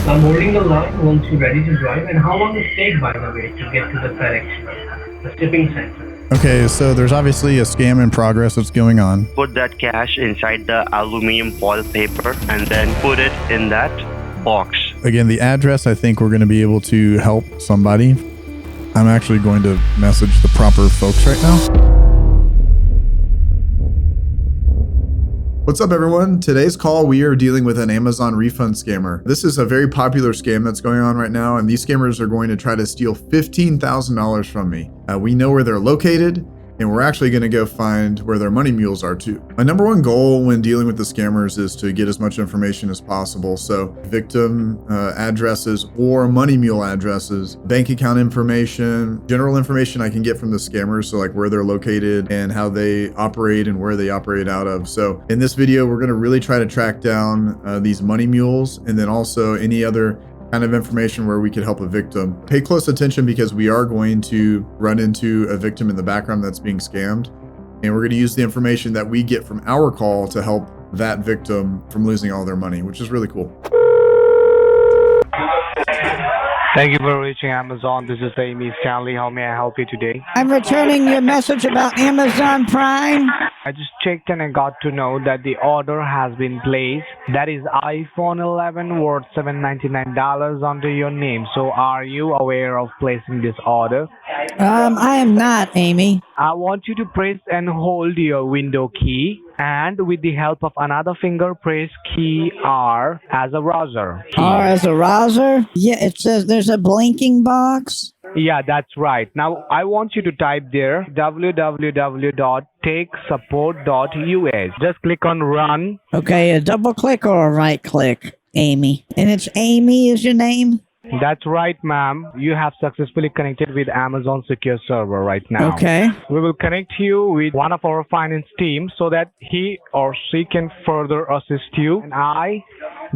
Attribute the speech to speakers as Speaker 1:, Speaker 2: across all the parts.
Speaker 1: So I'm holding the line once you're ready to drive. And how long does it take, by the way, to get to the FedEx, the shipping center?
Speaker 2: Okay, so there's obviously a scam in progress that's going on.
Speaker 3: Put that cash inside the aluminum foil paper and then put it in that box.
Speaker 2: Again, the address, I think we're going to be able to help somebody. I'm actually going to message the proper folks right now. What's up, everyone? Today's call, we are dealing with an Amazon refund scammer. This is a very popular scam that's going on right now, and these scammers are going to try to steal $15,000 from me. We know where they're located, and we're actually going to go find where their money mules are too. My number one goal when dealing with the scammers is to get as much information as possible. So victim addresses or money mule addresses, bank account information, general information I can get from the scammers. So like where they're located and how they operate and where they operate out of. So in this video, we're going to really try to track down these money mules and then also any other kind of information where we could help a victim. Pay close attention because we are going to run into a victim in the background that's being scammed. And we're going to use the information that we get from our call to help that victim from losing all their money, which is really cool.
Speaker 4: Thank you for reaching Amazon. This is Amy Stanley. How may I help you today?
Speaker 5: I'm returning your message about Amazon Prime.
Speaker 4: I just checked and I got to know that the order has been placed. That is iPhone 11 worth $799 under your name. So are you aware of placing this order?
Speaker 5: I am not, Amy.
Speaker 4: I want you to press and hold your window key and with the help of another finger press key R as a browser.
Speaker 5: R as a browser? Yeah, it says there's a blinking box.
Speaker 4: Yeah, that's right. Now, I want you to type there www.techsupport.us. Just click on run.
Speaker 5: Okay, a double click or a right click, Amy. And it's Amy is your name?
Speaker 4: That's right, ma'am. You have successfully connected with Amazon Secure Server right now.
Speaker 5: Okay.
Speaker 4: We will connect you with one of our finance team so that he or she can further assist you. And I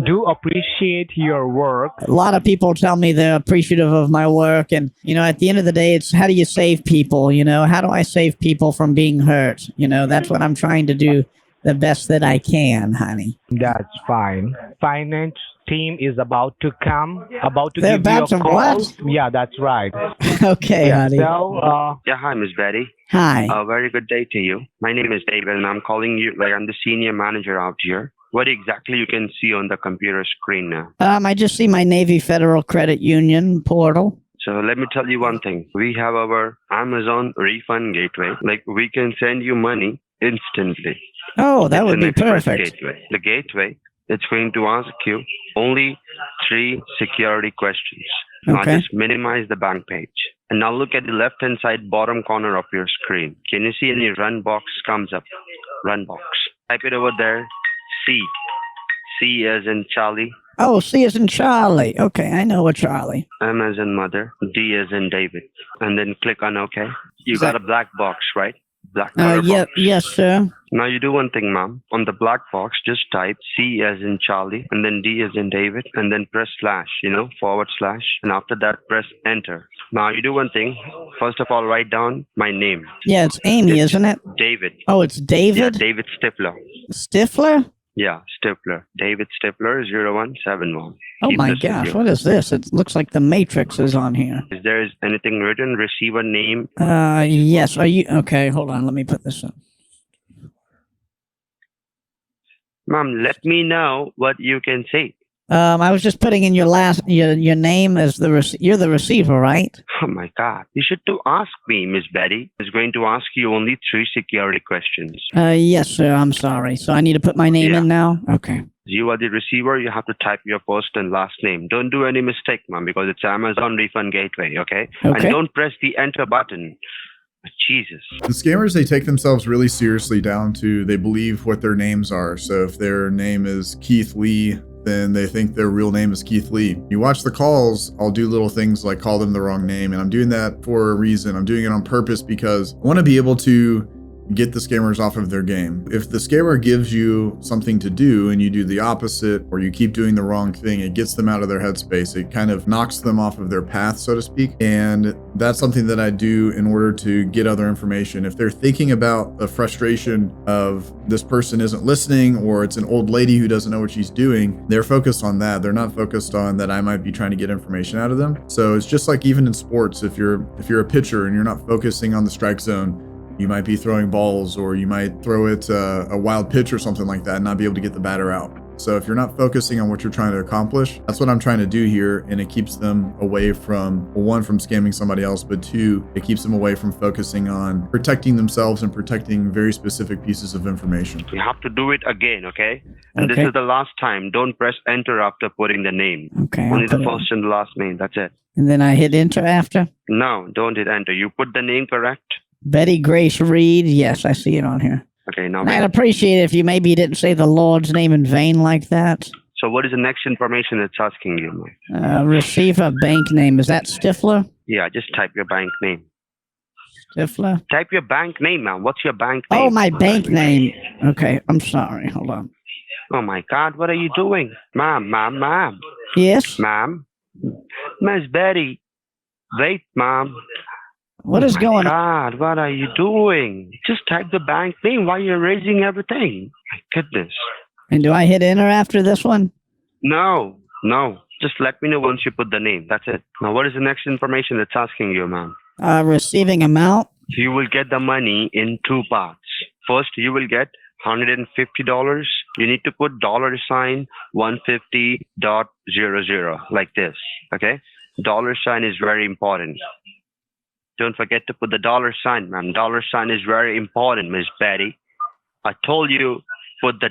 Speaker 4: do appreciate your work.
Speaker 5: A lot of people tell me they're appreciative of my work. And, you know, at the end of the day, it's how do you save people? You know, how do I save people from being hurt? You know, that's what I'm trying to do the best that I can, honey.
Speaker 4: That's fine. Finance team is about to come,
Speaker 5: They're
Speaker 4: give you
Speaker 5: about
Speaker 4: a
Speaker 5: to
Speaker 4: call.
Speaker 5: what?
Speaker 4: Yeah, that's right.
Speaker 5: Okay, honey.
Speaker 4: So,
Speaker 3: Yeah, hi, Miss Betty.
Speaker 5: Hi.
Speaker 3: A very good day to you. My name is David, and I'm calling you, I'm the senior manager out here. What exactly you can see on the computer screen now?
Speaker 5: I just see my Navy Federal Credit Union portal.
Speaker 3: So let me tell you one thing. We have our Amazon refund gateway. Like, we can send you money instantly.
Speaker 5: Oh, that would
Speaker 3: It's
Speaker 5: be
Speaker 3: an express
Speaker 5: perfect.
Speaker 3: Gateway. The gateway, it's going to ask you only 3 security questions. Now
Speaker 5: Okay.
Speaker 3: just minimize the bank page. And now look at the left-hand side bottom corner of your screen. Can you see any run box comes up? Run box. Type it over there. C. C as in Charlie.
Speaker 5: Oh, C as in Charlie. Okay, I know a Charlie.
Speaker 3: M as in mother. D as in David. And then click on OK. You got a black box, right? Black color
Speaker 5: Yeah,
Speaker 3: box.
Speaker 5: yes, sir.
Speaker 3: Now you do one thing, ma'am. On the black box, just type C as in Charlie, and then D as in David, and then press slash, /, and after that, press enter. Now you do one thing. First of all, write down my name.
Speaker 5: Yeah, it's Amy, isn't it?
Speaker 3: David.
Speaker 5: Oh, it's
Speaker 3: Yeah,
Speaker 5: David?
Speaker 3: David Stifler.
Speaker 5: Stifler?
Speaker 3: Yeah, Stifler. David Stifler, 0171.
Speaker 5: Oh
Speaker 3: Keep
Speaker 5: my
Speaker 3: this with
Speaker 5: gosh,
Speaker 3: you.
Speaker 5: what is this? It looks like the Matrix is on here.
Speaker 3: Is there anything written? Receiver name?
Speaker 5: Yes. Are you okay? Hold on, let me put this up.
Speaker 3: Ma'am, let me know what you can say.
Speaker 5: I was just putting in your name as you're the receiver, right?
Speaker 3: Oh my God. You should to ask me, Miss Betty. Is going to ask you only 3 security questions.
Speaker 5: Yes, sir. I'm sorry. So I need to put my name in now? Okay.
Speaker 3: You are the receiver. You have to type your first and last name. Don't do any mistake, ma'am, because it's Amazon Refund Gateway, okay? And don't press the enter button. Jesus.
Speaker 2: The scammers, they take themselves really seriously down to they believe what their names are. So if their name is Keith Lee, then they think their real name is Keith Lee. You watch the calls, I'll do little things like call them the wrong name. And I'm doing that for a reason. I'm doing it on purpose because I want to be able to get the scammers off of their game. If the scammer gives you something to do and you do the opposite, or you keep doing the wrong thing, it gets them out of their headspace. It kind of knocks them off of their path, so to speak. And that's something that I do in order to get other information. If they're thinking about the frustration of this person isn't listening, or it's an old lady who doesn't know what she's doing, they're focused on that. They're not focused on that I might be trying to get information out of them. So it's just like even in sports, if you're a pitcher and you're not focusing on the strike zone, you might be throwing balls, or you might throw it a wild pitch or something like that and not be able to get the batter out. So if you're not focusing on what you're trying to accomplish, that's what I'm trying to do here. And it keeps them away from, one, from scamming somebody else, but two, it keeps them away from focusing on protecting themselves and protecting very specific pieces of information.
Speaker 3: You have to do it again, okay? And this is the last time. Don't press enter after putting the name.
Speaker 5: Okay.
Speaker 3: Only the first and the last name. That's it.
Speaker 5: And then I hit enter after?
Speaker 3: No, don't hit enter. You put the name correct.
Speaker 5: Betty Grace Reed. Yes, I see it on here.
Speaker 3: Okay, now
Speaker 5: I'd appreciate it if you maybe didn't say the Lord's name in vain like that.
Speaker 3: So what is the next information it's asking you?
Speaker 5: Receive a bank name. Is that Stifler?
Speaker 3: Yeah, just type your bank name.
Speaker 5: Stifler?
Speaker 3: Type your bank name, man. What's your bank name?
Speaker 5: Oh, my bank name. Okay, I'm sorry. Hold on.
Speaker 3: Oh, my God. What are you doing? Ma'am.
Speaker 5: Yes?
Speaker 3: Ma'am. Miss Betty. Wait, ma'am.
Speaker 5: What is going on?
Speaker 3: God, what are you doing? Just type the bank name while you're erasing everything. My goodness.
Speaker 5: And do I hit enter after this one?
Speaker 3: No. Just let me know once you put the name. That's it. Now, what is the next information it's asking you, ma'am?
Speaker 5: Receiving amount?
Speaker 3: You will get the money in two parts. First, you will get $150. You need to put $150.00 like this. Okay? $sign is very important. Don't forget to put the $sign, ma'am. $sign is very important, Miss Betty. I told you put the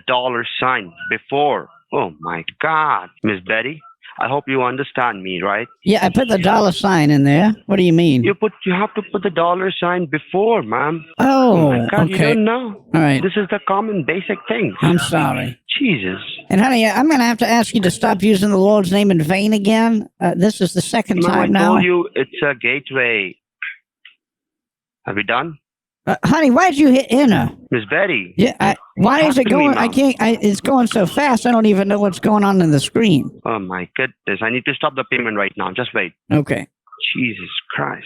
Speaker 3: $sign before. Oh my God, Miss Betty. I hope you understand me, right?
Speaker 5: Yeah, I put the $sign in there. What do you mean?
Speaker 3: You have to put the $sign before, ma'am.
Speaker 5: Oh,
Speaker 3: my God,
Speaker 5: okay.
Speaker 3: You don't know.
Speaker 5: All right.
Speaker 3: This is the common basic thing.
Speaker 5: I'm sorry.
Speaker 3: Jesus.
Speaker 5: And honey, I'm going to have to ask you to stop using the Lord's name in vain again. This is the second time now.
Speaker 3: I told you it's a gateway. Have you done?
Speaker 5: Honey, why'd you hit enter?
Speaker 3: Miss Betty.
Speaker 5: Yeah, why is it going? It's going so fast. I don't even know what's going on in the screen.
Speaker 3: Oh my goodness! I need to stop the payment right now. Just wait.
Speaker 5: Okay.
Speaker 3: Jesus Christ.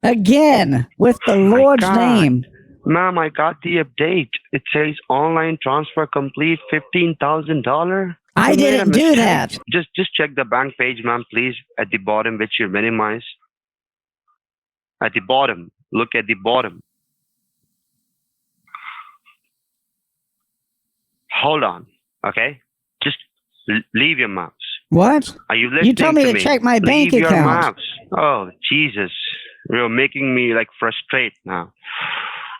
Speaker 5: Again with the Lord's name.
Speaker 3: Ma'am, I got the update. It says online transfer complete, $15,000.
Speaker 5: I didn't do that.
Speaker 3: Just check the bank page, ma'am, please. At the bottom, which you minimize. At the bottom. Look at the bottom. Hold on, okay? Just leave your mouse.
Speaker 5: What?
Speaker 3: Are you listening?
Speaker 5: You told me to check my bank account.
Speaker 3: Your mouse. Oh, Jesus. You're making me frustrate now.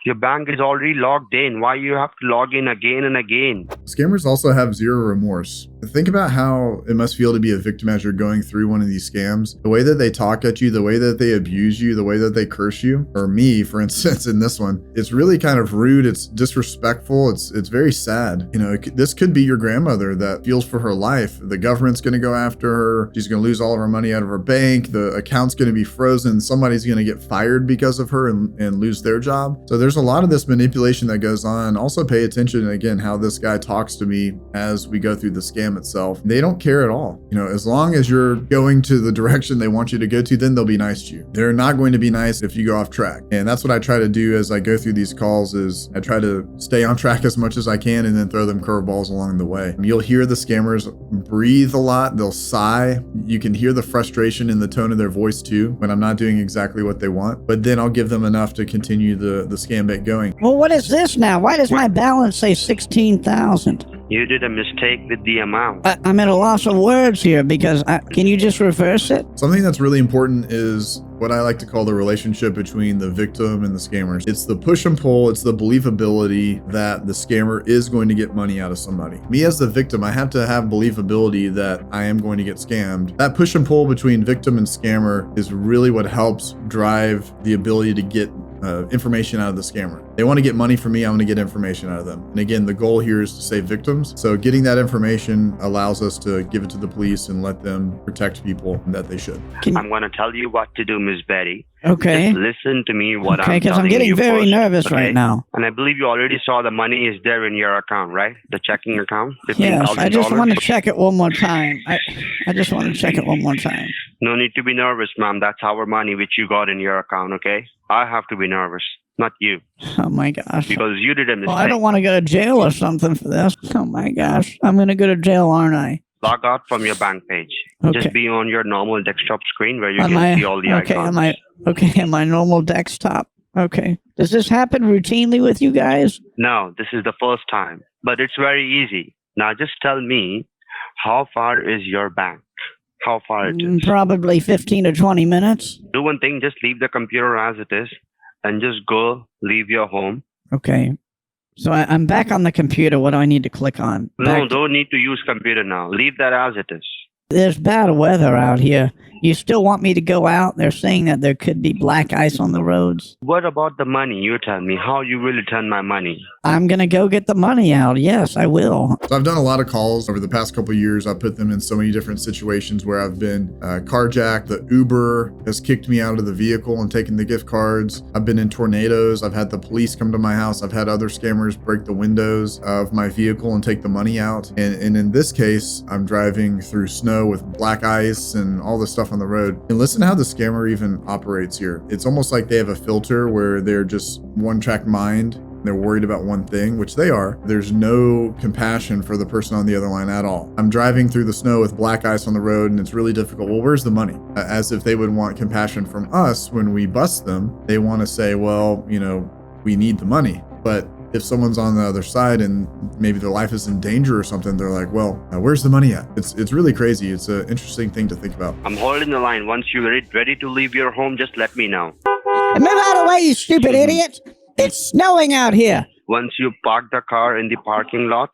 Speaker 3: Your bank is already logged in. Why you have to log in again and again?
Speaker 2: Scammers also have zero remorse. Think about how it must feel to be a victim as you're going through one of these scams. The way that they talk at you, the way that they abuse you, the way that they curse you, or me, for instance, in this one, it's really kind of rude. It's disrespectful. It's very sad. You know, this could be your grandmother that feels for her life. The government's going to go after her. She's going to lose all of her money out of her bank. The account's going to be frozen. Somebody's going to get fired because of her and lose their job. So there's a lot of this manipulation that goes on. Also pay attention, again, how this guy talks to me as we go through the scam itself. They don't care at all. You know, as long as you're going to the direction they want you to go to, then they'll be nice to you. They're not going to be nice if you go off track. And that's what I try to do as I go through these calls is I try to stay on track as much as I can and then throw them curveballs along the way. You'll hear the scammers breathe a lot. They'll sigh. You can hear the frustration in the tone of their voice too when I'm not doing exactly what they want. But then I'll give them enough to continue the Scambait going.
Speaker 5: Well, what is this now? Why does my balance say 16,000?
Speaker 3: You did a mistake with the amount.
Speaker 5: I'm at a loss of words here because can you just reverse it?
Speaker 2: Something that's really important is what I like to call the relationship between the victim and the scammers. It's the push and pull. It's the believability that the scammer is going to get money out of somebody. Me as the victim, I have to have believability that I am going to get scammed. That push and pull between victim and scammer is really what helps drive the ability to get information out of the scammer. They want to get money from me, I'm going to get information out of them. And again, the goal here is to save victims. So getting that information allows us to give it to the police and let them protect people that they should.
Speaker 3: I'm going to tell you what to do, Miss Betty.
Speaker 5: Okay.
Speaker 3: Just listen to me what I'm telling you.
Speaker 5: Okay, because I'm getting very nervous right now.
Speaker 3: And I believe you already saw the money is there in your account, right? The checking account?
Speaker 5: Yes, I just want to check it one more time. I just want to check it one more time.
Speaker 3: No need to be nervous, ma'am. That's our money which you got in your account, okay? I have to be nervous, not you.
Speaker 5: Oh my gosh.
Speaker 3: Because you did a mistake.
Speaker 5: Well, I don't want to go to jail or something for this. Oh my gosh. I'm going to go to jail, aren't I?
Speaker 3: Log out from your bank page.
Speaker 5: Okay.
Speaker 3: Just be on your normal desktop screen where you can see all the icons.
Speaker 5: On my normal desktop. Okay. Does this happen routinely with you guys?
Speaker 3: No, this is the first time. But it's very easy. Now just tell me, how far is your bank? How far it is?
Speaker 5: Probably 15 to 20 minutes.
Speaker 3: Do one thing, just leave the computer as it is and just go leave your home.
Speaker 5: Okay. So I'm back on the computer. What do I need to click on?
Speaker 3: No, don't need to use computer now. Leave that as it is.
Speaker 5: There's bad weather out here. You still want me to go out? They're saying that there could be black ice on the roads.
Speaker 3: What about the money? You tell me. How you will return my money?
Speaker 5: I'm going to go get the money out. Yes, I will.
Speaker 2: So I've done a lot of calls over the past couple of years. I've put them in so many different situations where I've been carjacked. The Uber has kicked me out of the vehicle and taken the gift cards. I've been in tornadoes. I've had the police come to my house. I've had other scammers break the windows of my vehicle and take the money out. And in this case, I'm driving through snow with black ice and all this stuff on the road. And listen to how the scammer even operates here. It's almost like they have a filter where they're just one-track mind. They're worried about one thing, which they are. There's no compassion for the person on the other line at all. I'm driving through the snow with black ice on the road and it's really difficult. Well, where's the money? As if they would want compassion from us when we bust them. They want to say, well, you know, we need the money. But if someone's on the other side and maybe their life is in danger or something, they're like, well, where's the money at? It's really crazy. It's an interesting thing to think about.
Speaker 3: I'm holding the line. Once you're ready to leave your home, just let me know.
Speaker 5: Move out of the way, you stupid idiot. It's snowing out here.
Speaker 3: Once you park the car in the parking lot,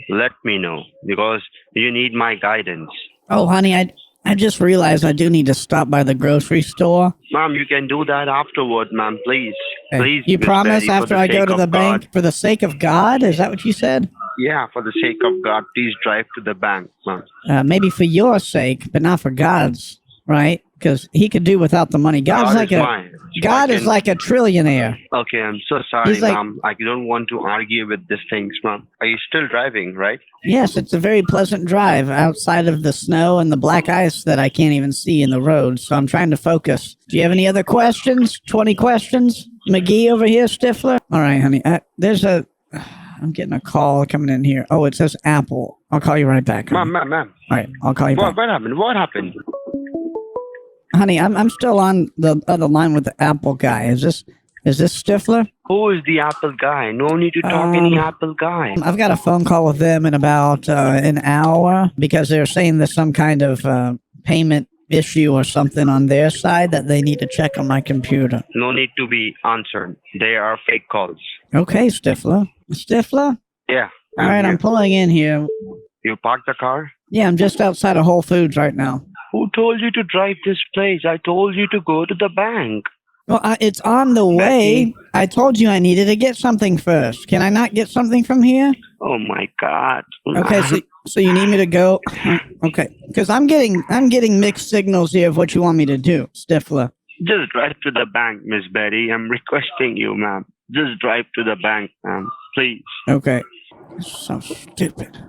Speaker 3: let me know because you need my guidance.
Speaker 5: Oh, honey, I just realized I do need to stop by the grocery store.
Speaker 3: Ma'am, you can do that afterward, ma'am, please.
Speaker 5: Hey,
Speaker 3: Please.
Speaker 5: you promise after I go to the bank for the sake of God? Is that what you said?
Speaker 3: Yeah, for the sake of God, please drive to the bank, ma'am.
Speaker 5: Maybe for your sake, but not for God's, right? Because he could do without the money. God is like a trillionaire.
Speaker 3: Okay, I'm so sorry, ma'am. I don't want to argue with these things, ma'am. Are you still driving, right?
Speaker 5: Yes, it's a very pleasant drive outside of the snow and the black ice that I can't even see in the road. So I'm trying to focus. Do you have any other questions? 20 questions? McGee over here, Stifler? All right, honey. I'm getting a call coming in here. Oh, it says Apple. I'll call you right back.
Speaker 3: Ma'am.
Speaker 5: All right, I'll call you back.
Speaker 3: What happened?
Speaker 5: Honey, I'm still on the other line with the Apple guy. Is this Stifler?
Speaker 3: Who is the Apple guy? No need to talk any Apple guy.
Speaker 5: I've got a phone call with them in about an hour because they're saying there's some kind of payment issue or something on their side that they need to check on my computer.
Speaker 3: No need to be answered. They are fake calls.
Speaker 5: Okay, Stifler. Stifler?
Speaker 3: Yeah.
Speaker 5: All right, I'm pulling in here.
Speaker 3: You parked the car?
Speaker 5: Yeah, I'm just outside of Whole Foods right now.
Speaker 3: Who told you to drive this place? I told you to go to the bank.
Speaker 5: Well, it's on the way. I told you I needed to get something first. Can I not get something from here?
Speaker 3: Oh my God.
Speaker 5: Okay, so you need me to go? Okay, because I'm getting mixed signals here of what you want me to do, Stifler.
Speaker 3: Just drive to the bank, Miss Betty. I'm requesting you, ma'am. Just drive to the bank, ma'am. Please.
Speaker 5: Okay. So stupid.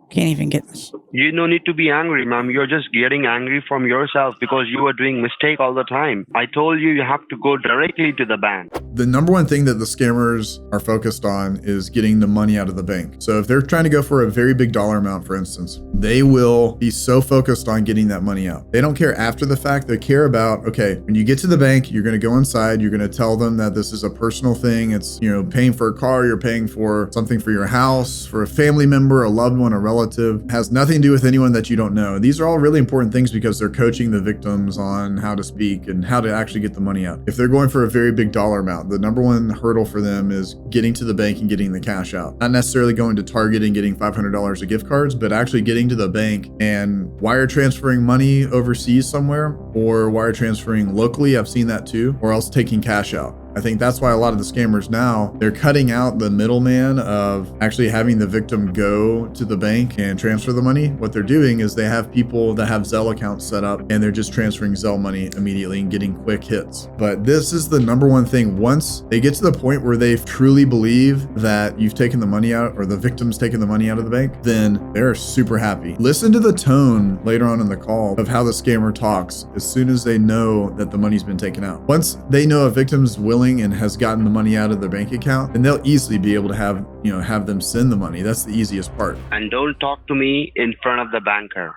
Speaker 5: Can't even get this.
Speaker 3: You no need to be angry, ma'am. You're just getting angry from yourself because you are doing mistake all the time. I told you have to go directly to the bank.
Speaker 2: The number one thing that the scammers are focused on is getting the money out of the bank. So if they're trying to go for a very big dollar amount, for instance, they will be so focused on getting that money out. They don't care after the fact. They care about, okay, when you get to the bank, you're going to go inside. You're going to tell them that this is a personal thing. It's, paying for a car. You're paying for something for your house, for a family member, a loved one, a relative. Has nothing to do with anyone that you don't know. These are all really important things because they're coaching the victims on how to speak and how to actually get the money out. If they're going for a very big dollar amount, the number one hurdle for them is getting to the bank and getting the cash out. Not necessarily going to Target and getting $500 of gift cards, but actually getting to the bank and wire transferring money overseas somewhere or wire transferring locally. I've seen that too, or else taking cash out. I think that's why a lot of the scammers now, they're cutting out the middleman of actually having the victim go to the bank and transfer the money. What they're doing is they have people that have Zelle accounts set up and they're just transferring Zelle money immediately and getting quick hits. But this is the number one thing. Once they get to the point where they truly believe that you've taken the money out or the victim's taken the money out of the bank, then they're super happy. Listen to the tone later on in the call of how the scammer talks as soon as they know that the money's been taken out. Once they know a victim's willing and has gotten the money out of their bank account, then they'll easily be able to have them send the money. That's the easiest part.
Speaker 3: And don't talk to me in front of the banker.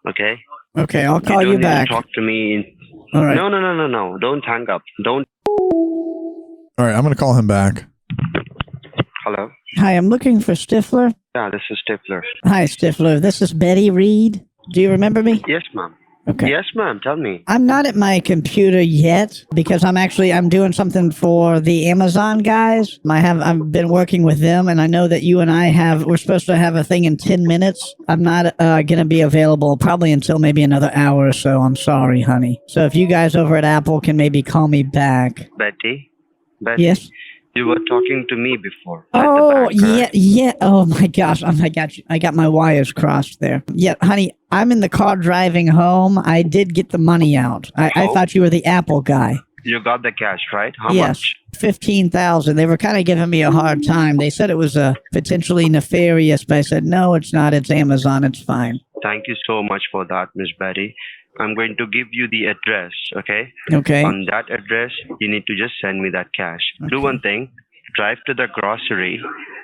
Speaker 3: Okay?
Speaker 5: Okay, I'll call you back.
Speaker 3: Talk to me.
Speaker 5: All right.
Speaker 3: No. Don't hang up. Don't.
Speaker 2: All right, I'm going to call him back.
Speaker 3: Hello?
Speaker 5: Hi, I'm looking for Stifler.
Speaker 3: Yeah, this is Stifler.
Speaker 5: Hi, Stifler. This is Betty Reed. Do you remember me?
Speaker 3: Yes, ma'am.
Speaker 5: Okay.
Speaker 3: Yes, ma'am. Tell me.
Speaker 5: I'm not at my computer yet because I'm doing something for the Amazon guys. I've been working with them, and I know that you and we're supposed to have a thing in 10 minutes. I'm not going to be available probably until maybe another hour or so. I'm sorry, honey. So if you guys over at Apple can maybe call me back.
Speaker 3: Betty?
Speaker 5: Yes?
Speaker 3: You were talking to me before.
Speaker 5: Oh, yeah. Oh my gosh. I got my wires crossed there. Yeah, honey, I'm in the car driving home. I did get the money out. I thought you were the Apple guy.
Speaker 3: You got the cash, right? How
Speaker 5: yes,
Speaker 3: much?
Speaker 5: $15,000. They were kind of giving me a hard time. They said it was potentially nefarious, but I said, no, it's not. It's Amazon. It's fine.
Speaker 3: Thank you so much for that, Miss Betty. I'm going to give you the address, okay?
Speaker 5: Okay.
Speaker 3: On that address, you need to just send me that cash. Okay. Do one thing. Drive to the grocery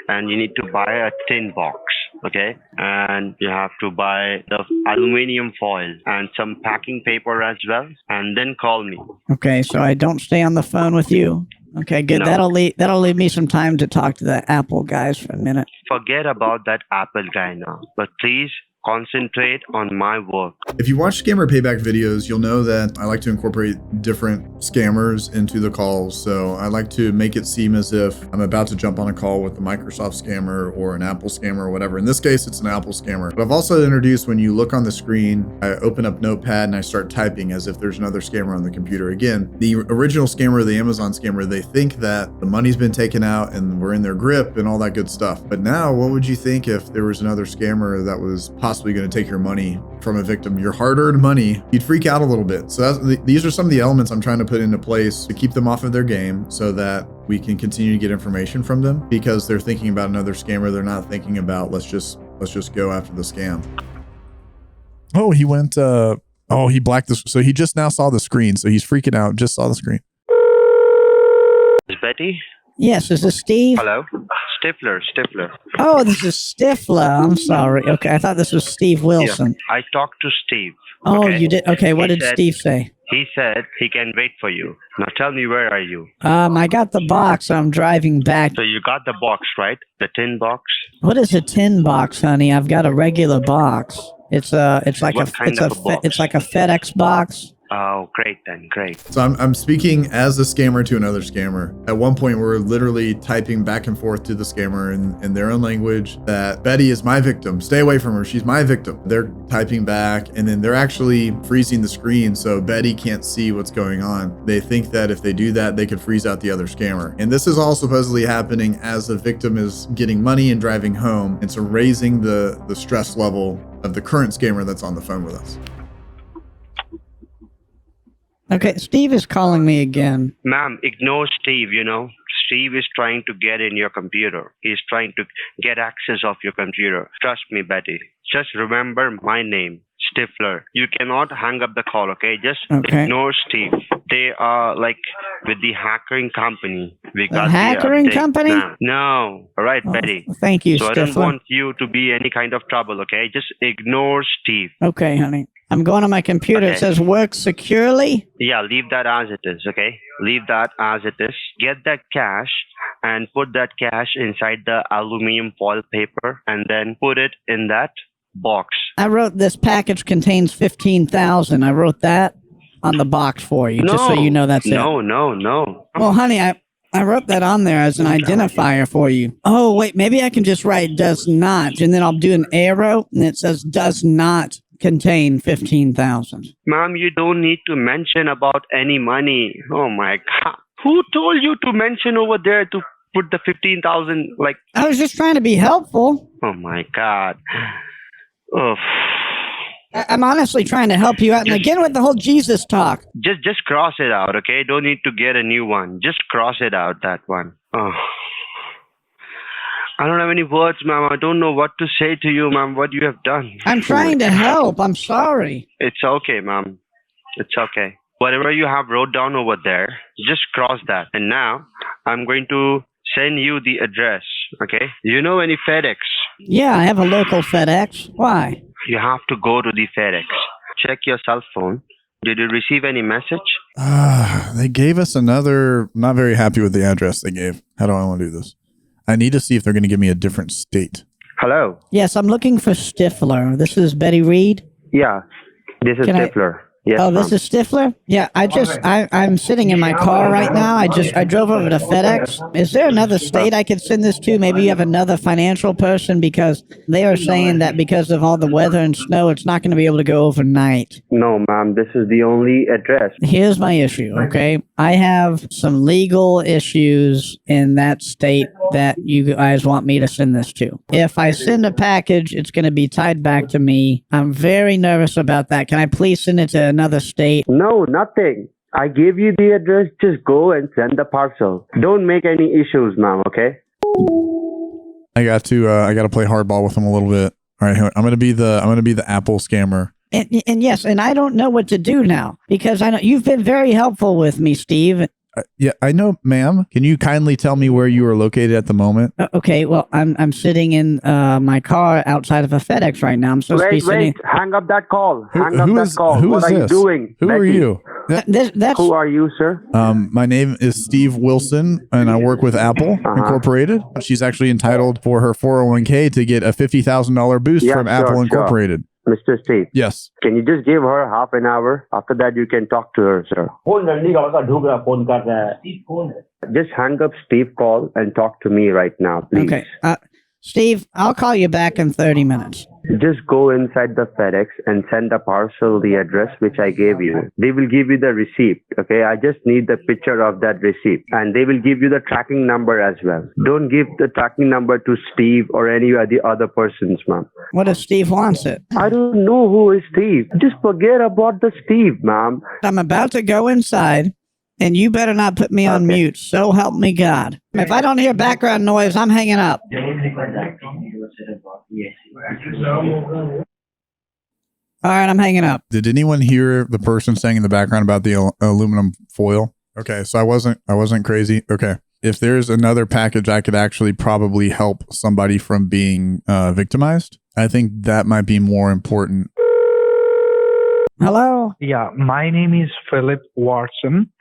Speaker 3: and you need to buy a tin box, okay? And you have to buy the aluminum foil and some packing paper as well, and then call me.
Speaker 5: Okay, so I don't stay on the phone with you. Okay, good. No. That'll leave me some time to talk to the Apple guys for a minute.
Speaker 3: Forget about that Apple guy now, but please concentrate on my work.
Speaker 2: If you watch scammer payback videos, you'll know that I like to incorporate different scammers into the calls. So I like to make it seem as if I'm about to jump on a call with a Microsoft scammer or an Apple scammer or whatever. In this case, it's an Apple scammer. But I've also introduced, when you look on the screen, I open up Notepad and I start typing as if there's another scammer on the computer. Again, the original scammer, the Amazon scammer, they think that the money's been taken out and we're in their grip and all that good stuff. But now, what would you think if there was another scammer that was possibly going to take your money from a victim, your hard-earned money? You'd freak out a little bit. So these are some of the elements I'm trying to put into place to keep them off of their game so that we can continue to get information from them, because they're thinking about another scammer. They're not thinking about let's just go after the scam. Oh, he went he blacked this, so he just now saw the screen, so he's freaking out. Just saw the screen.
Speaker 3: Is Betty?
Speaker 5: Yes, is this Steve?
Speaker 3: Hello? Stifler.
Speaker 5: Oh, this is Stifler. I'm sorry. Okay, I thought this was Steve Wilson.
Speaker 3: Yeah, I talked to Steve.
Speaker 5: Oh, okay? You did? Okay, what did Steve say?
Speaker 3: He said he can wait for you. Now tell me, where are you?
Speaker 5: I got the box. I'm driving back.
Speaker 3: So you got the box, right? The tin box?
Speaker 5: What is a tin box, honey? I've got a regular box. It's like a FedEx box.
Speaker 3: Oh, great then, great.
Speaker 2: So I'm speaking as a scammer to another scammer. At one point, we're literally typing back and forth to the scammer in their own language that Betty is my victim. Stay away from her. She's my victim. They're typing back, and then they're actually freezing the screen so Betty can't see what's going on. They think that if they do that, they could freeze out the other scammer. And this is all supposedly happening as the victim is getting money and driving home. And so raising the stress level of the current scammer that's on the phone with us.
Speaker 5: Okay, Steve is calling me again.
Speaker 3: Ma'am, ignore Steve, Steve is trying to get in your computer. He's trying to get access of your computer. Trust me, Betty. Just remember my name, Stifler. You cannot hang up the call, okay? Just ignore Steve. They are like with the hackering company. We got the hackering company? No. All right, Betty.
Speaker 5: Thank you,
Speaker 3: So
Speaker 5: Stifler.
Speaker 3: I don't want you to be any kind of trouble, okay? Just ignore Steve.
Speaker 5: Okay, honey. I'm going on my computer. Okay. It says work securely.
Speaker 3: Yeah, leave that as it is, okay? Leave that as it is. Get that cash and put that cash inside the aluminum foil paper and then put it in that box.
Speaker 5: I wrote this package contains 15,000. I wrote that on the box for you, just so you know that's it.
Speaker 3: No.
Speaker 5: Well, honey, I wrote that on there as an identifier for you. Oh, wait, maybe I can just write does not, and then I'll do an arrow, and it says does not contain 15,000.
Speaker 3: Ma'am, you don't need to mention about any money. Oh my God. Who told you to mention over there to put the 15,000? Like,
Speaker 5: I was just trying to be helpful.
Speaker 3: oh my God. Oh.
Speaker 5: I'm honestly trying to help you out. And again with the whole Jesus talk.
Speaker 3: Just cross it out, okay? Don't need to get a new one. Just cross it out, that one. Oh. I don't have any words, ma'am. I don't know what to say to you, ma'am, what you have done.
Speaker 5: I'm trying to help. I'm sorry.
Speaker 3: It's okay, ma'am. It's okay. Whatever you have wrote down over there, just cross that. And now I'm going to send you the address, okay? You know any FedEx?
Speaker 5: Yeah, I have a local FedEx. Why?
Speaker 3: You have to go to the FedEx. Check your cell phone. Did you receive any message?
Speaker 2: They gave us another. I'm not very happy with the address they gave. How do I want to do this? I need to see if they're going to give me a different state.
Speaker 3: Hello?
Speaker 5: Yes, I'm looking for Stifler. This is Betty Reed.
Speaker 3: Yeah, this is Stifler. Yes,
Speaker 5: oh, this is Stifler? Yeah, I'm sitting in my car right now. I drove over to FedEx. Is there another state I could send this to? Maybe you have another financial person, because they are saying that because of all the weather and snow, it's not going to be able to go overnight.
Speaker 3: No, ma'am, this is the only address.
Speaker 5: Here's my issue, okay? I have some legal issues in that state that you guys want me to send this to. If I send a package, it's going to be tied back to me. I'm very nervous about that. Can I please send it to another state?
Speaker 3: No, nothing. I gave you the address. Just go and send the parcel. Don't make any issues, ma'am, okay?
Speaker 2: I got to play hardball with them a little bit. All right, I'm going to be the Apple scammer.
Speaker 5: And yes, and I don't know what to do now, because I know you've been very helpful with me, Steve.
Speaker 2: Yeah, I know, ma'am. Can you kindly tell me where you are located at the moment?
Speaker 5: Okay, well, I'm sitting in my car outside of a FedEx right now. I'm supposed to be sitting.
Speaker 3: Wait, hang up that call.
Speaker 2: Who is
Speaker 3: What are
Speaker 2: this?
Speaker 3: you doing?
Speaker 2: Who
Speaker 3: Becky?
Speaker 2: are you?
Speaker 5: That's
Speaker 3: Who are you, sir?
Speaker 2: My name is Steve Wilson, and I work with Apple Incorporated. She's actually entitled for her 401k to get a $50,000 boost from Apple Incorporated.
Speaker 3: Mr. Steve.
Speaker 2: Yes.
Speaker 3: Can you just give her half an hour? After that, you can talk to her, sir. Just hang up Steve call and talk to me right now, please.
Speaker 5: Okay. Steve, I'll call you back in 30 minutes.
Speaker 3: Just go inside the FedEx and send the parcel the address which I gave you. They will give you the receipt, okay? I just need the picture of that receipt. And they will give you the tracking number as well. Don't give the tracking number to Steve or any of the other persons, ma'am.
Speaker 5: What if Steve wants it?
Speaker 3: I don't know who is Steve. Just forget about the Steve, ma'am.
Speaker 5: I'm about to go inside, and you better not put me on mute. So help me God. If I don't hear background noise, I'm hanging up. All right, I'm hanging up.
Speaker 2: Did anyone hear the person saying in the background about the aluminum foil? Okay, so I wasn't crazy. Okay. If there's another package I could actually probably help somebody from being victimized, I think that might be more important.
Speaker 5: Hello?
Speaker 6: Yeah, my name is Philip Watson,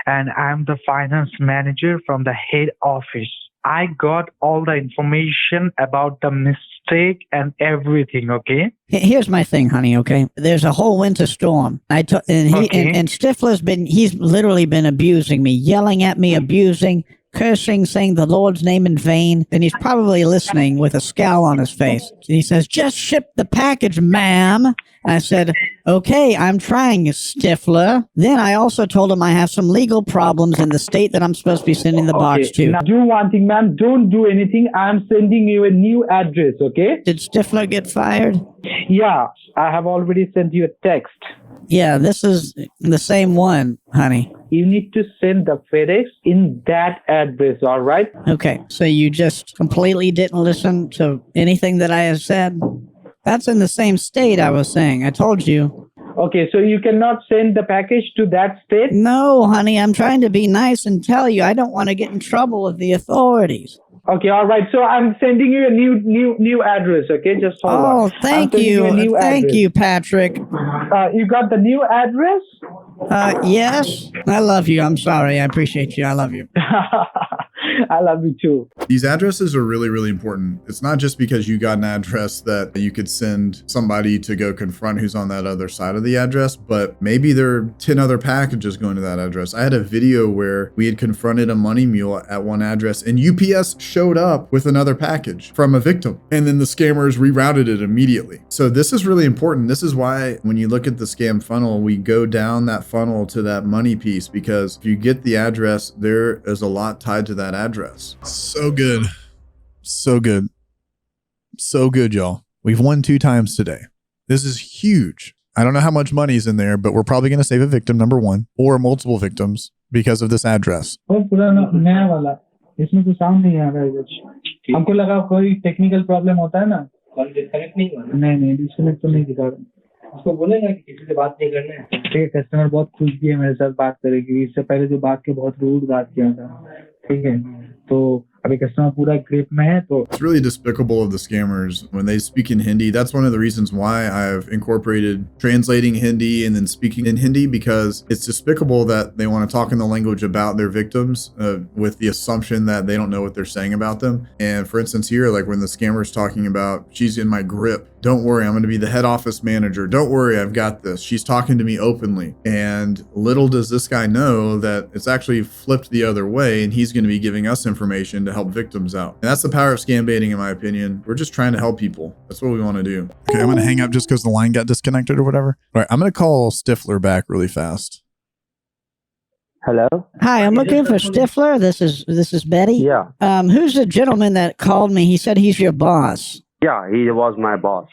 Speaker 6: and I'm the finance manager from the head office. I got all the information about the mistake and everything, okay?
Speaker 5: Here's my thing, honey, okay? There's a whole winter storm. And Stifler's he's literally been abusing me, yelling at me, abusing, cursing, saying the Lord's name in vain, and he's probably listening with a scowl on his face. And he says, just ship the package, ma'am. And I said, okay, I'm trying, Stifler. Then I also told him I have some legal problems in the state that I'm supposed to be sending the box to.
Speaker 6: Now, do one thing, ma'am. Don't do anything. I'm sending you a new address, okay?
Speaker 5: Did Stifler get fired?
Speaker 6: Yeah, I have already sent you a text.
Speaker 5: Yeah, this is the same one, honey.
Speaker 6: You need to send the FedEx in that address, all right?
Speaker 5: Okay, so you just completely didn't listen to anything that I have said? That's in the same state, I was saying. I told you.
Speaker 6: Okay, so you cannot send the package to that state?
Speaker 5: No, honey, I'm trying to be nice and tell you I don't want to get in trouble with the authorities.
Speaker 6: Okay, all right. So I'm sending you a new address, okay? Just hold on.
Speaker 5: Oh, thank you. Thank you, Patrick.
Speaker 6: You got the new address?
Speaker 5: Yes. I love you. I'm sorry. I appreciate you. I love you.
Speaker 6: I love you too.
Speaker 2: These addresses are really, really important. It's not just because you got an address that you could send somebody to go confront who's on that other side of the address, but maybe there are 10 other packages going to that address. I had a video where we had confronted a money mule at one address and UPS showed up with another package from a victim. And then the scammers rerouted it immediately. So this is really important. This is why when you look at the scam funnel, we go down that funnel to that money piece, because if you get the address, there is a lot tied to that address. So good. So good. So good, y'all. We've won 2 times today. This is huge. I don't know how much money's in there, but we're probably going to save a victim, number 1, or multiple victims because of this address.
Speaker 6: इसमें तो sound नहीं आ रहा है कुछ। हमको लगा कोई technical problem होता है ना, कॉल डिस्कनेक्ट नहीं हुआ। नहीं डिस्कनेक्ट तो नहीं दिखा रहा। उसको बोलेगा कि किसी से बात नहीं करना है। ठीक है, कस्टमर बहुत खुश भी है मेरे साथ बात करेगी। इससे पहले जो बात के बहुत रूड बात किया था, ठीक है, तो अभी कस्टमर पूरा ग्रिप में है। तो
Speaker 2: It's really despicable of the scammers when they speak in Hindi. That's one of the reasons why I've incorporated translating Hindi and then speaking in Hindi, because it's despicable that they want to talk in the language about their victims with the assumption that they don't know what they're saying about them. And for instance here, like when the scammer's talking about, she's in my grip. Don't worry, I'm going to be the head office manager. Don't worry, I've got this. She's talking to me openly. And little does this guy know that it's actually flipped the other way, and he's going to be giving us information to help victims out. And that's the power of Scambaiting, in my opinion. We're just trying to help people. That's what we want to do. Okay, I'm going to hang up just because the line got disconnected or whatever. All right, I'm going to call Stifler back really fast.
Speaker 7: Hello?
Speaker 5: Hi, I'm looking for Stifler. This is Betty.
Speaker 7: Yeah.
Speaker 5: Who's the gentleman that called me? He said he's your boss.
Speaker 7: Yeah, he was my boss.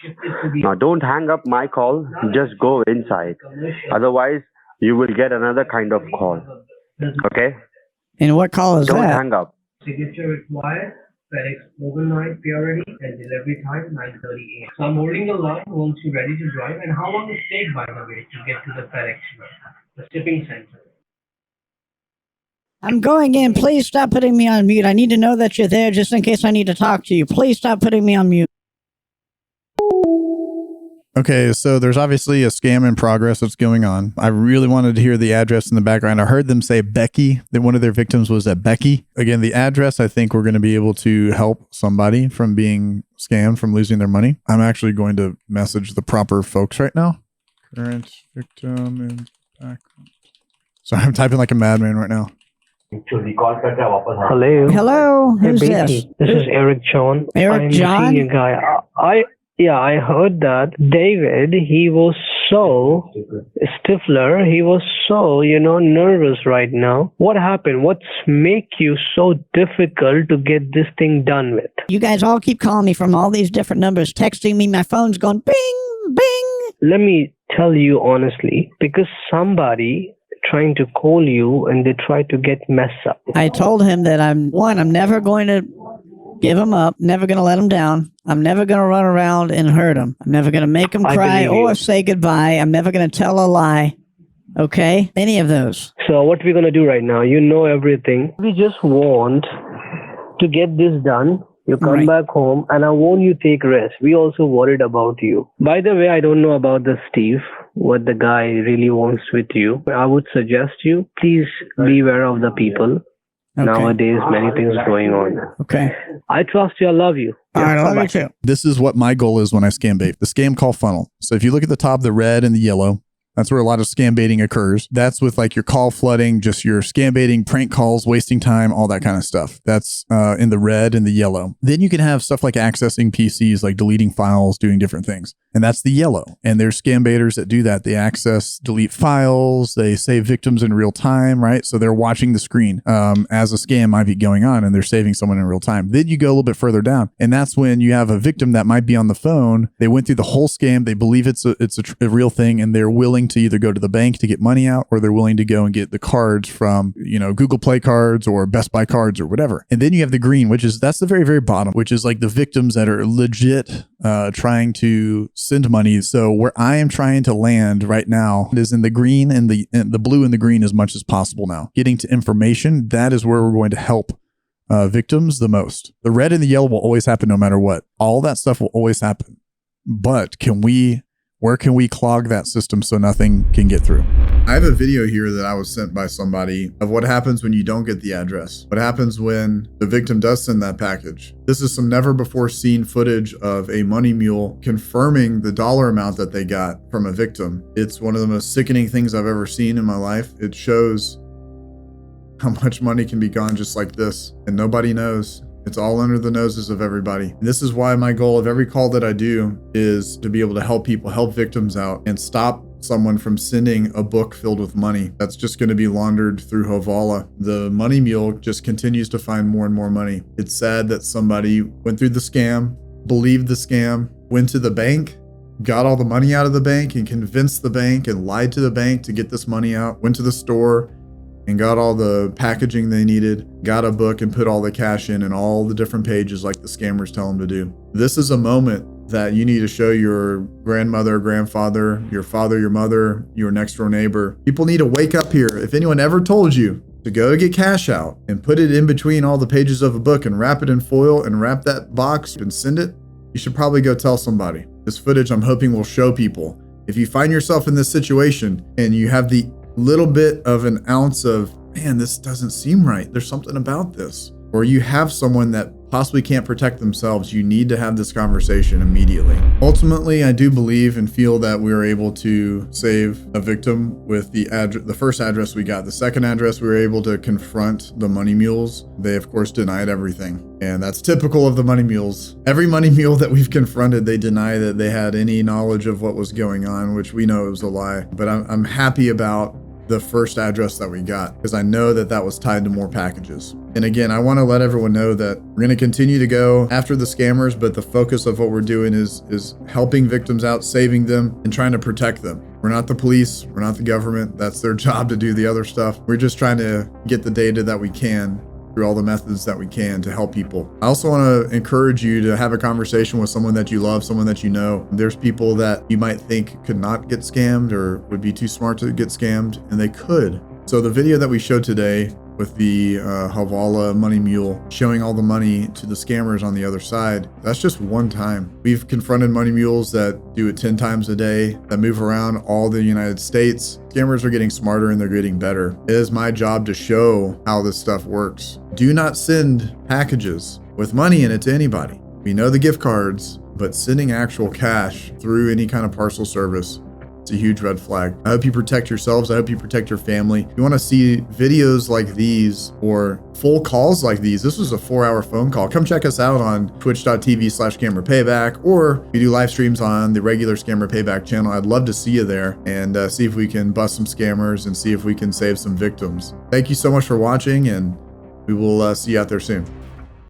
Speaker 7: Now, don't hang up my call. Just go inside. Otherwise, you will get another kind of call. Okay?
Speaker 5: And what call is
Speaker 7: Don't
Speaker 5: that?
Speaker 7: hang up.
Speaker 1: Signature required, FedEx overnight purity, and delivery time 9:30 a.m. So I'm holding the line once you're ready to drive. And how long does it take, by the way, to get to the FedEx, the shipping center?
Speaker 5: I'm going in. Please stop putting me on mute. I need to know that you're there just in case I need to talk to you. Please stop putting me on mute.
Speaker 2: Okay, so there's obviously a scam in progress that's going on. I really wanted to hear the address in the background. I heard them say Becky, that one of their victims was at Becky. Again, the address, I think we're going to be able to help somebody from being scammed, from losing their money. I'm actually going to message the proper folks right now. Current victim in background. Sorry, I'm typing like a madman right now.
Speaker 7: Hello?
Speaker 5: Hello? Who's this?
Speaker 8: This is Eric John.
Speaker 5: Eric
Speaker 8: I'm
Speaker 5: John?
Speaker 8: a senior guy. I heard that David, he was so Stifler, he was so, nervous right now. What happened? What's make you so difficult to get this thing done with?
Speaker 5: You guys all keep calling me from all these different numbers, texting me. My phone's going bing, bing.
Speaker 8: Let me tell you honestly, because somebody trying to call you and they try to get messed up.
Speaker 5: I told him that I'm never going to give him up, never going to let him down. I'm never going to run around and hurt him. I'm never going to make him cry or say goodbye. I'm never going to tell a lie. Okay? Any of those.
Speaker 8: So what we're going to do right now, you know everything. We just want to get this done. You come back home and I want you take rest. We also worried about you. By the way, I don't know about the Steve, what the guy really wants with you. I would suggest you, please be aware of the people. Okay. Nowadays, many things going on.
Speaker 5: Okay.
Speaker 8: I trust you. I love you.
Speaker 5: All right, I love you too.
Speaker 2: This is what my goal is when I scam bait. The scam call funnel. So if you look at the top, the red and the yellow, that's where a lot of scam baiting occurs. That's with like your call flooding, just your scam baiting, prank calls, wasting time, all that kind of stuff. That's in the red and the yellow. Then you can have stuff like accessing PCs, like deleting files, doing different things. And that's the yellow. And there's Scambaiters that do that. They access, delete files. They save victims in real time, right? So they're watching the screen as a scam might be going on and they're saving someone in real time. Then you go a little bit further down. And that's when you have a victim that might be on the phone. They went through the whole scam. They believe it's a real thing and they're willing to either go to the bank to get money out or they're willing to go and get the cards from, Google Play cards or Best Buy cards or whatever. And then you have the green, that's the very, very bottom, which is like the victims that are legit trying to send money. So where I am trying to land right now is in the green and the blue and the green as much as possible now. Getting to information, that is where we're going to help victims the most. The red and the yellow will always happen no matter what. All that stuff will always happen. But can we Where can we clog that system so nothing can get through? I have a video here that I was sent by somebody of what happens when you don't get the address. What happens when the victim does send that package. This is some never before seen footage of a money mule confirming the dollar amount that they got from a victim. It's one of the most sickening things I've ever seen in my life. It shows how much money can be gone just like this, and nobody knows. It's all under the noses of everybody. And this is why my goal of every call that I do is to be able to help people, help victims out, and stop someone from sending a book filled with money that's just going to be laundered through Havala. The money mule just continues to find more and more money. It's sad that somebody went through the scam, believed the scam, went to the bank, got all the money out of the bank and convinced the bank and lied to the bank to get this money out, went to the store and got all the packaging they needed, got a book and put all the cash in and all the different pages like the scammers tell them to do. This is a moment that you need to show your grandmother, grandfather, your father, your mother, your next door neighbor. People need to wake up here. If anyone ever told you to go get cash out and put it in between all the pages of a book and wrap it in foil and wrap that box and send it, you should probably go tell somebody. This footage I'm hoping will show people. If you find yourself in this situation and you have the little bit of an ounce of, man, this doesn't seem right, there's something about this, or you have someone that possibly can't protect themselves, you need to have this conversation immediately. Ultimately, I do believe and feel that we were able to save a victim with the first address we got. The second address, we were able to confront the money mules. They, of course, denied everything. And that's typical of the money mules. Every money mule that we've confronted, they deny that they had any knowledge of what was going on, which we know was a lie. But I'm happy about the first address that we got, because I know that that was tied to more packages. And again, I want to let everyone know that we're going to continue to go after the scammers, but the focus of what we're doing is helping victims out, saving them, and trying to protect them. We're not the police, we're not the government. That's their job to do the other stuff. We're just trying to get the data that we can through all the methods that we can to help people. I also want to encourage you to have a conversation with someone that you love, someone that you know. There's people that you might think could not get scammed or would be too smart to get scammed, and they could. So the video that we showed today with the Havala money mule showing all the money to the scammers on the other side, that's just one time. We've confronted money mules that do it 10 times a day, that move around all the United States. Scammers are getting smarter and they're getting better. It is my job to show how this stuff works. Do not send packages with money in it to anybody. We know the gift cards, but sending actual cash through any kind of parcel service, it's a huge red flag. I hope you protect yourselves. I hope you protect your family. If you want to see videos like these or full calls like these, this was a 4-hour phone call. Come check us out on twitch.tv/scammerpayback, or we do live streams on the regular Scammer Payback channel. I'd love to see you there and see if we can bust some scammers and see if we can save some victims. Thank you so much for watching, and we will see you out there soon.